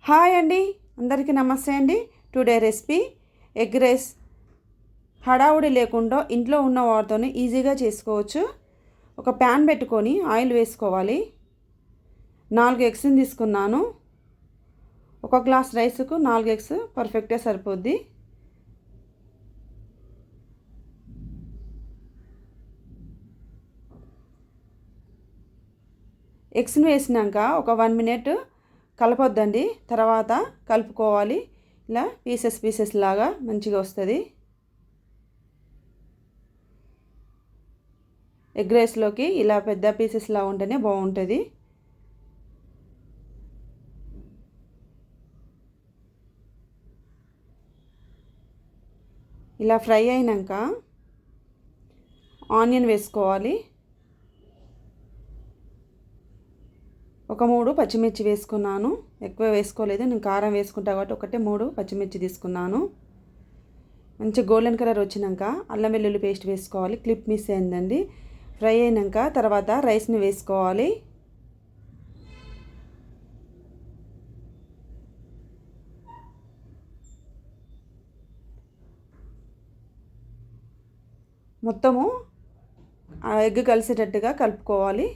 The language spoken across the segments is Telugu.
హాయ్ అండి, అందరికీ నమస్తే అండి. Today recipe egg rice. హడావుడి లేకుండా ఇంట్లో ఉన్న వాటితోనే ఈజీగా చేసుకోవచ్చు. ఒక ప్యాన్ పెట్టుకొని ఆయిల్ వేసుకోవాలి. 4 ఎగ్స్ని తీసుకున్నాను. ఒక గ్లాస్ రైస్కు 4 ఎగ్స్ పర్ఫెక్ట్గా సరిపోద్ది. ఎగ్స్ని వేసినాక ఒక 1 మినిట్ కలపొద్దండి. తర్వాత కలుపుకోవాలి. ఇలా పీసెస్ లాగా మంచిగా వస్తుంది. ఎగ్ రైస్లోకి ఇలా పెద్ద పీసెస్లా ఉంటేనే బాగుంటుంది. ఇలా ఫ్రై అయినాక ఆనియన్ వేసుకోవాలి. ఒక 3 పచ్చిమిర్చి వేసుకున్నాను. ఎక్కువ వేసుకోలేదు, నేను కారం వేసుకుంటా కాబట్టి 3 పచ్చిమిర్చి తీసుకున్నాను. మంచి గోల్డెన్ కలర్ వచ్చినాక అల్లం వెల్లుల్లి పేస్ట్ వేసుకోవాలి. క్లిప్ మిస్ అయిందండి. ఫ్రై అయినాక తర్వాత రైస్ని వేసుకోవాలి. మొత్తము ఎగ్ కలిసేటట్టుగా కలుపుకోవాలి.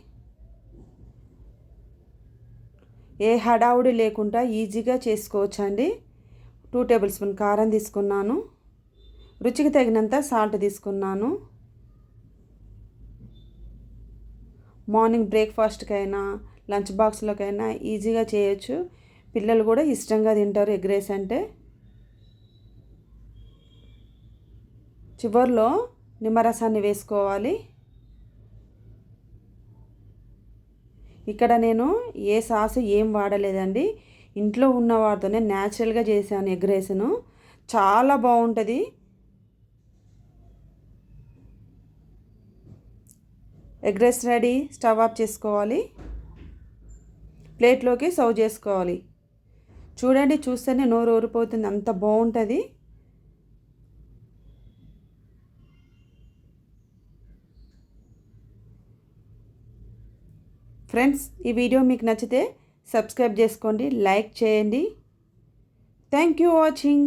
ఏ హడావుడి లేకుండా ఈజీగా చేసుకోవచ్చు అండి. 2 టేబుల్ స్పూన్ కారం తీసుకున్నాను. రుచికి తగినంత సాల్ట్ తీసుకున్నాను. మార్నింగ్ బ్రేక్ఫాస్ట్కైనా లంచ్ బాక్స్లోకైనా ఈజీగా చేయొచ్చు. పిల్లలు కూడా ఇష్టంగా తింటారు ఎగ్ రైస్ అంటే. చివర్లో నిమ్మరసాన్ని వేసుకోవాలి. ఇక్కడ నేను ఏ సాసు ఏం వాడలేదండి. ఇంట్లో ఉన్న వాటితోనే న్యాచురల్గా చేశాను ఎగ్ రైస్ను. చాలా బాగుంటుంది. Egg rice ready. Stove off చేసుకోవాలి. ప్లేట్లోకి సర్వ్ చేసుకోవాలి. చూడండి, చూస్తేనే నోరు ఊరిపోతుంది, అంత బాగుంటుంది. ఫ్రెండ్స్, ఈ వీడియో మీకు నచ్చితే సబ్స్క్రైబ్ చేసుకోండి, లైక్ చేయండి. Thank you watching.